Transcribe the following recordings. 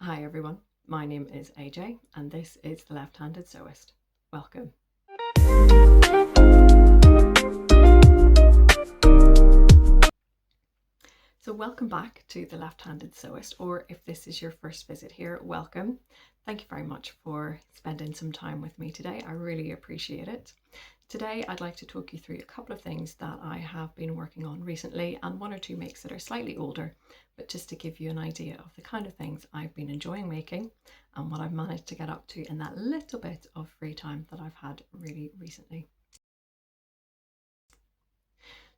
Hi everyone, my name is AJ and this is The Left-Handed Sewist. Welcome. So welcome back to The Left-Handed Sewist, or if this is your first visit here, welcome. Thank you very much for spending some time with me today. I really appreciate it. Today I'd like to talk you through a couple of things that I have been working on recently and one or two makes that are slightly older, but just to give you an idea of the kind of things I've been enjoying making and what I've managed to get up to in that little bit of free time that I've had really recently.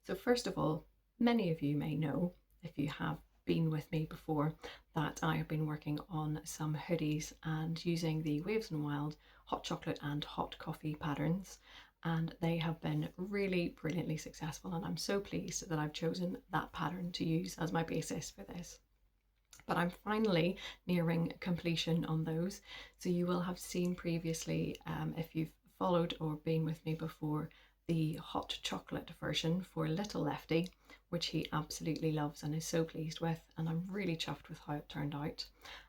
So first of all, many of you may know, if you have been with me before, that I have been working on some hoodies and using the Waves and Wild hot chocolate and hot coffee patterns, and they have been really brilliantly successful, and I'm so pleased that I've chosen that pattern to use as my basis for this. But I'm finally nearing completion on those, so you will have seen previously, if you've followed or been with me before, the hot chocolate version for Little Leftie, which he absolutely loves and is so pleased with, and I'm really chuffed with how it turned out.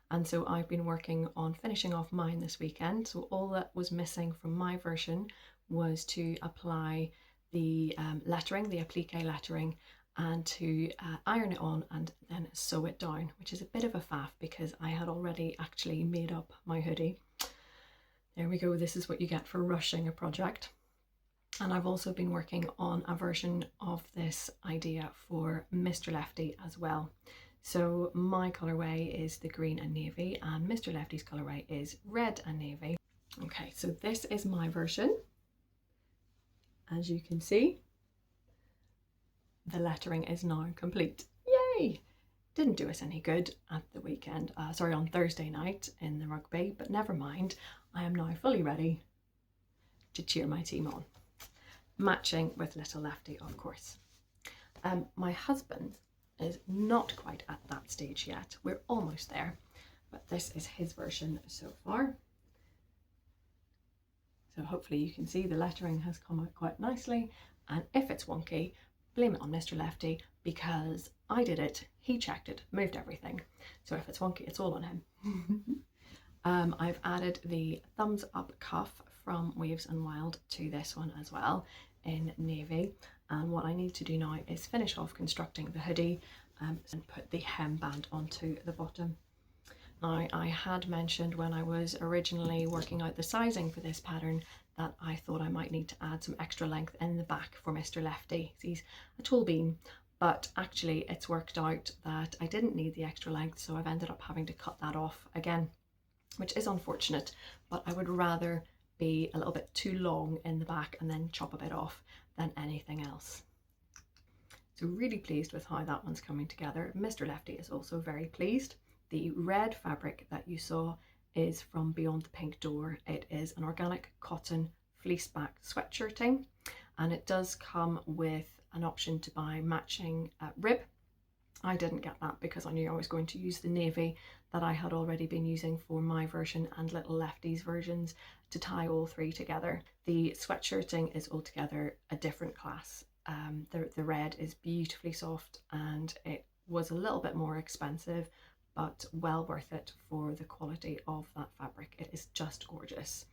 And so I've been working on finishing off mine this weekend. So all that was missing from my version was to apply the lettering, the applique lettering, and to iron it on and then sew it down, which is a bit of a faff because I had already actually made up my hoodie. There we go, this is what you get for rushing a project. And I've also been working on a version of this idea for Mr. Leftie as well. So my colourway is the green and navy, and Mr. Leftie's colourway is red and navy. Okay, so this is my version. As you can see, the lettering is now complete. Yay! Didn't do us any good at the weekend, on Thursday night in the rugby, but never mind. I am now fully ready to cheer my team on. Matching with Little Leftie, of course. My husband is not quite at that stage yet. We're almost there, but this is his version so far. So hopefully you can see the lettering has come out quite nicely, and if it's wonky, blame it on Mr. Leftie because I did it, he checked it, moved everything. So if it's wonky, it's all on him. I've added the thumbs up cuff from Waves and Wild to this one as well in navy, and what I need to do now is finish off constructing the hoodie and put the hemband onto the bottom. Now, I had mentioned when I was originally working out the sizing for this pattern that I thought I might need to add some extra length in the back for Mr. Leftie. He's a tall bean, but actually it's worked out that I didn't need the extra length, so I've ended up having to cut that off again, which is unfortunate, but I would rather be a little bit too long in the back and then chop a bit off than anything else. So really pleased with how that one's coming together. Mr. Leftie is also very pleased. The red fabric that you saw is from Beyond the Pink Door. It is an organic cotton fleece back sweatshirting, and it does come with an option to buy matching rib. I didn't get that because I knew I was going to use the navy that I had already been using for my version and Little Leftie's versions to tie all three together. The sweatshirting is altogether a different class. The red is beautifully soft and it was a little bit more expensive, but well worth it for the quality of that fabric. It is just gorgeous.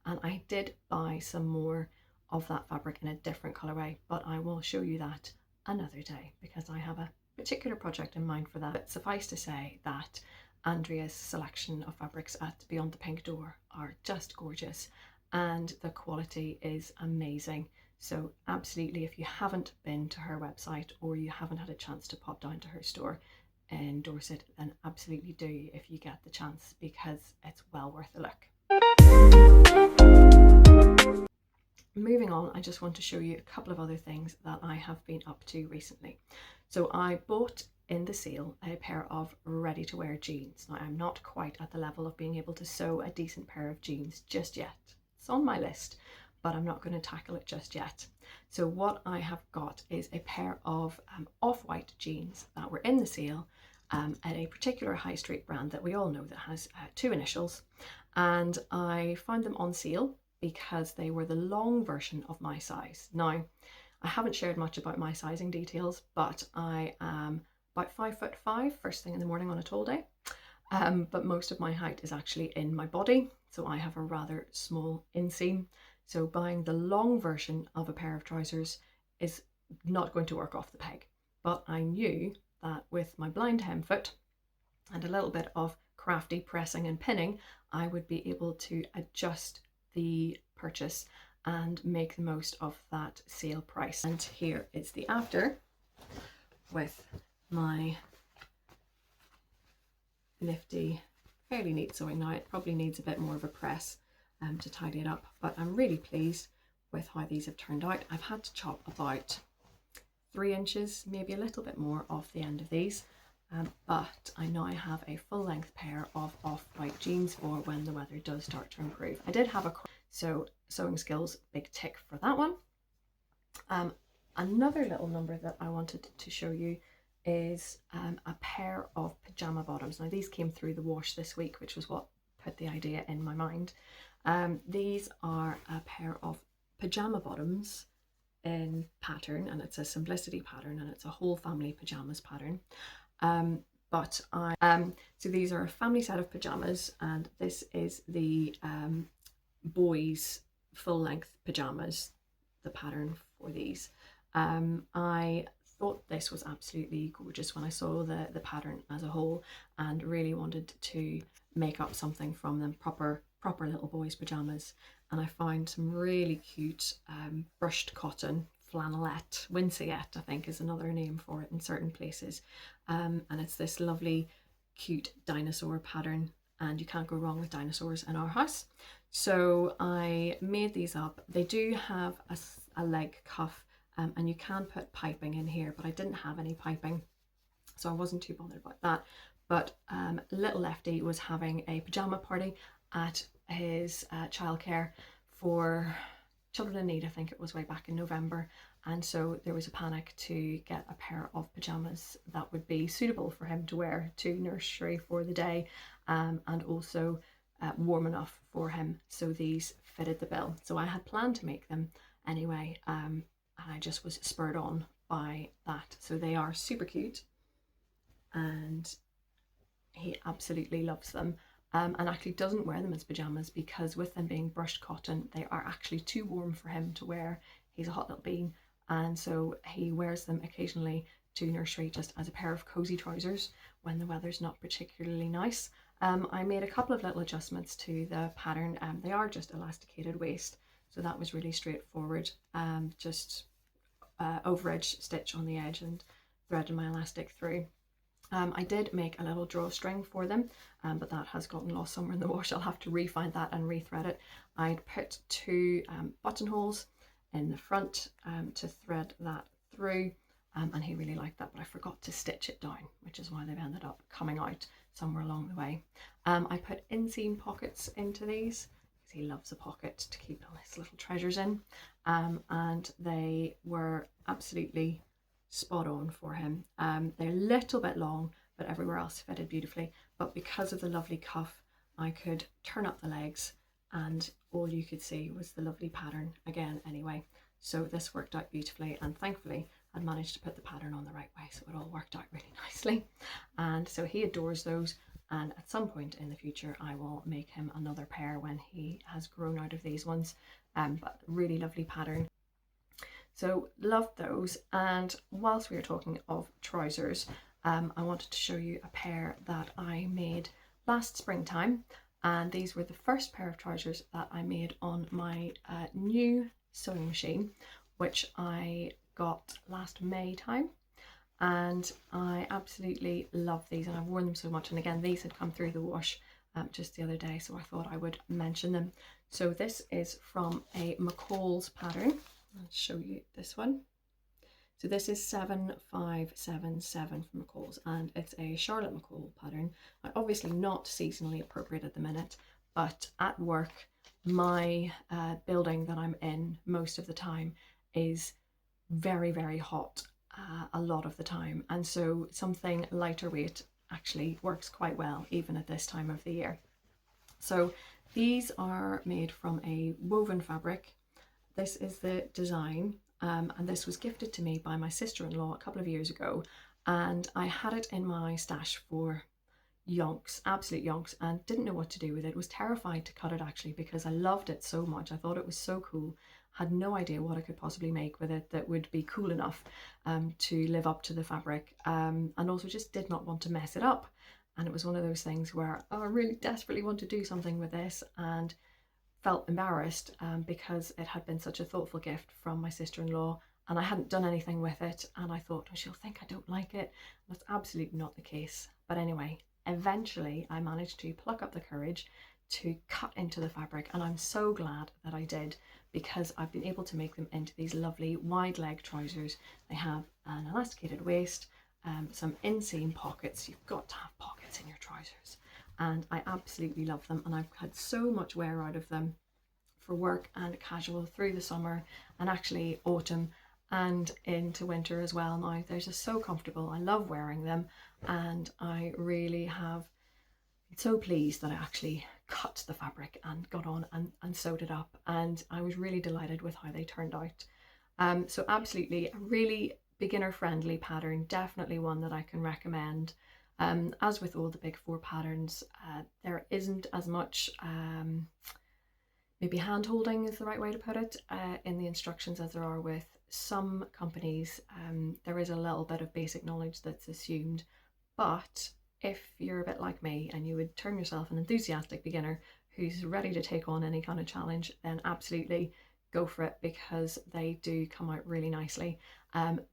And I did buy some more of that fabric in a different colourway, but I will show you that another day because I have a particular project in mind for that. But suffice to say that Andrea's selection of fabrics at Beyond the Pink Door are just gorgeous and the quality is amazing. So absolutely, if you haven't been to her website or you haven't had a chance to pop down to her store in Dorset, then absolutely do if you get the chance because it's well worth a look. Moving on, I just want to show you a couple of other things that I have been up to recently. So I bought in the sale a pair of ready-to-wear jeans. Now, I'm not quite at the level of being able to sew a decent pair of jeans just yet. It's on my list, but I'm not going to tackle it just yet. So what I have got is a pair of off-white jeans that were in the sale at a particular high street brand that we all know that has two initials, and I found them on sale because they were the long version of my size. Now, I haven't shared much about my sizing details, but I am about 5'5" first thing in the morning on a tall day, but most of my height is actually in my body, so I have a rather small inseam. So buying the long version of a pair of trousers is not going to work off the peg. But I knew that with my blind hem foot and a little bit of crafty pressing and pinning, I would be able to adjust the purchase and make the most of that sale price. And here is the after with my nifty, fairly neat sewing. Now it probably needs a bit more of a press to tidy it up, but I'm really pleased with how these have turned out. I've had to chop about 3 inches, maybe a little bit more off the end of these, but I now have a full length pair of off-white jeans for when the weather does start to improve. I did have a so sewing skills, big tick for that one. Another little number that I wanted to show you is a pair of pajama bottoms. Now these came through the wash this week, which was what put the idea in my mind. These are a pair of pajama bottoms in pattern, and it's a simplicity pattern, and it's a whole family pajamas pattern. So these are a family set of pajamas, and this is the boys full length pajamas, the pattern for these. I thought this was absolutely gorgeous when I saw the pattern as a whole, and really wanted to make up something from them, proper little boys pajamas. And I found some really cute brushed cotton flannelette, winceyette I think is another name for it in certain places, and it's this lovely cute dinosaur pattern, and you can't go wrong with dinosaurs in our house. So I made these up. They do have a leg cuff, and you can put piping in here, but I didn't have any piping, so I wasn't too bothered about that. But Little Leftie was having a pajama party at his childcare for children in need. I think it was way back in November, and so there was a panic to get a pair of pajamas that would be suitable for him to wear to nursery for the day, and also warm enough for him. So these fitted the bill. So I had planned to make them anyway, and I just was spurred on by that. So they are super cute, and he absolutely loves them. And actually doesn't wear them as pajamas, because with them being brushed cotton, they are actually too warm for him to wear. He's a hot little bean, and so he wears them occasionally to nursery just as a pair of cozy trousers when the weather's not particularly nice. I made a couple of little adjustments to the pattern. They are just elasticated waist, so that was really straightforward. Just over edge stitch on the edge and threading my elastic through. I did make a little drawstring for them, but that has gotten lost somewhere in the wash. I'll have to re-find that and rethread it. I'd put 2 buttonholes in the front to thread that through, and he really liked that, but I forgot to stitch it down, which is why they've ended up coming out somewhere along the way. I put inseam pockets into these because he loves a pocket to keep all his little treasures in, and they were absolutely spot on for him. They're a little bit long, but everywhere else fitted beautifully. But because of the lovely cuff, I could turn up the legs, and all you could see was the lovely pattern again anyway. So this worked out beautifully, and thankfully I'd managed to put the pattern on the right way, so it all worked out really nicely. And so he adores those, and at some point in the future I will make him another pair when he has grown out of these ones. But really lovely pattern. So loved those. And whilst we were talking of trousers, I wanted to show you a pair that I made last springtime, and these were the first pair of trousers that I made on my new sewing machine, which I got last May time, and I absolutely love these, and I've worn them so much. And again, these had come through the wash just the other day, so I thought I would mention them. So this is from a McCall's pattern. I'll show you this one. So this is 7577 from McCall's, and it's a Charlotte McCall pattern. Obviously not seasonally appropriate at the minute, but at work, my building that I'm in most of the time is very, very hot a lot of the time, and so something lighter weight actually works quite well even at this time of the year. So these are made from a woven fabric. This is the design, and this was gifted to me by my sister-in-law a couple of years ago, and I had it in my stash for yonks, absolute yonks, and didn't know what to do with it. Was terrified to cut it actually because I loved it so much. I thought it was so cool. Had no idea what I could possibly make with it that would be cool enough to live up to the fabric, and also just did not want to mess it up. And it was one of those things where, oh, I really desperately want to do something with this, and felt embarrassed because it had been such a thoughtful gift from my sister-in-law, and I hadn't done anything with it, and I thought, oh, she'll think I don't like it. That's absolutely not the case. But anyway, eventually I managed to pluck up the courage to cut into the fabric, and I'm so glad that I did, because I've been able to make them into these lovely wide leg trousers. They have an elasticated waist, some inseam pockets. You've got to have pockets in your trousers, and I absolutely love them, and I've had so much wear out of them for work and casual through the summer and actually autumn and into winter as well. Now they're just so comfortable. I love wearing them, and I really have been so pleased that I actually cut the fabric and got on and sewed it up, and I was really delighted with how they turned out. So absolutely a really beginner friendly pattern, definitely one that I can recommend. As with all the big four patterns, there isn't as much maybe hand holding is the right way to put it in the instructions as there are with some companies. There is a little bit of basic knowledge that's assumed, but if you're a bit like me and you would term yourself an enthusiastic beginner who's ready to take on any kind of challenge, then absolutely go for it, because they do come out really nicely.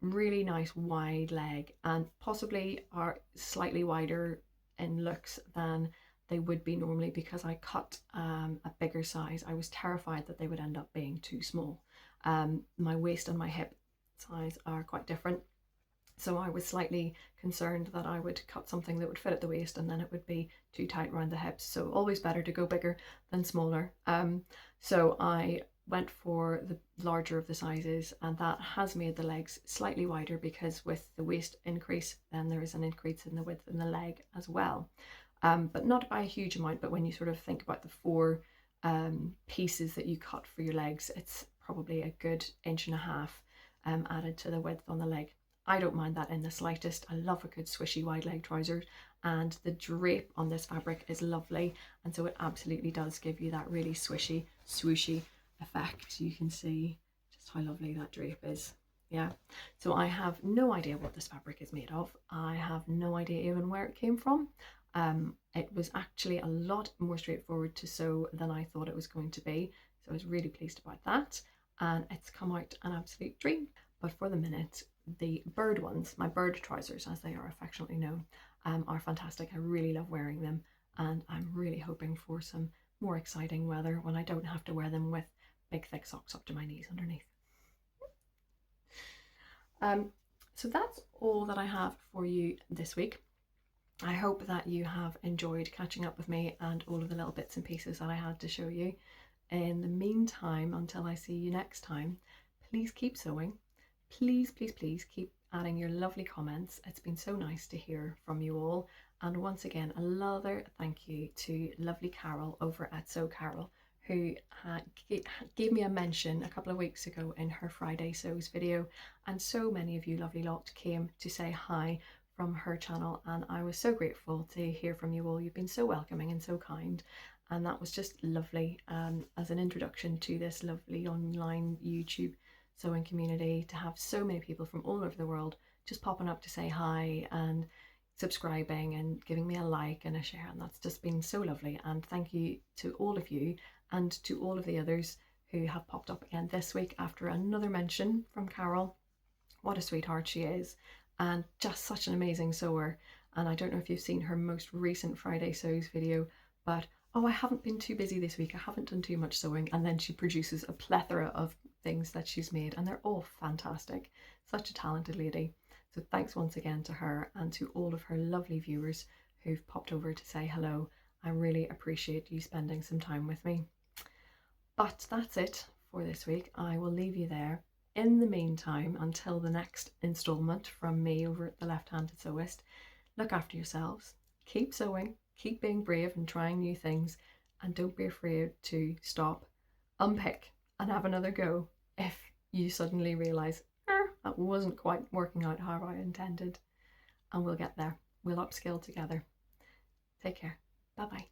Really nice wide leg, and possibly are slightly wider in looks than they would be normally, because I cut a bigger size. I was terrified that they would end up being too small. My waist and my hip size are quite different, so I was slightly concerned that I would cut something that would fit at the waist and then it would be too tight around the hips. So always better to go bigger than smaller. So I went for the larger of the sizes, and that has made the legs slightly wider, because with the waist increase then there is an increase in the width in the leg as well, but not by a huge amount. But when you sort of think about the four pieces that you cut for your legs, it's probably a good 1.5 inches added to the width on the leg. I don't mind that in the slightest. I love a good swishy wide leg trouser, and the drape on this fabric is lovely, and so it absolutely does give you that really swishy, swooshy effect. You can see just how lovely that drape is. Yeah, so I have no idea what this fabric is made of. I have no idea even where it came from. It was actually a lot more straightforward to sew than I thought it was going to be, so I was really pleased about that, and it's come out an absolute dream. But for the minute, the bird ones, my bird trousers as they are affectionately known, are fantastic. I really love wearing them, and I'm really hoping for some more exciting weather when I don't have to wear them with big thick socks up to my knees underneath. So that's all that I have for you this week. I hope that you have enjoyed catching up with me and all of the little bits and pieces that I had to show you. In the meantime, until I see you next time, please keep sewing. Please, please, please keep adding your lovely comments. It's been so nice to hear from you all. And once again, another thank you to lovely Carol over at Sew Carol, who gave me a mention a couple of weeks ago in her Friday Sews video. And so many of you lovely lot came to say hi from her channel, and I was so grateful to hear from you all. You've been so welcoming and so kind, and that was just lovely as an introduction to this lovely online YouTube sewing community, to have so many people from all over the world just popping up to say hi and subscribing and giving me a like and a share, and that's just been so lovely. And thank you to all of you, and to all of the others who have popped up again this week after another mention from Carol. What a sweetheart she is, and just such an amazing sewer. And I don't know if you've seen her most recent Friday Sews video, but oh, I haven't been too busy this week, I haven't done too much sewing, and then she produces a plethora of things that she's made, and they're all fantastic. Such a talented lady. So thanks once again to her, and to all of her lovely viewers who've popped over to say hello. I really appreciate you spending some time with me. But that's it for this week. I will leave you there. In the meantime, until the next instalment from me over at the Left-Handed Sewist, look after yourselves, keep sewing, keep being brave and trying new things, and don't be afraid to stop, unpick, and have another go if you suddenly realise that wasn't quite working out how I intended. And we'll get there. We'll upskill together. Take care. Bye bye.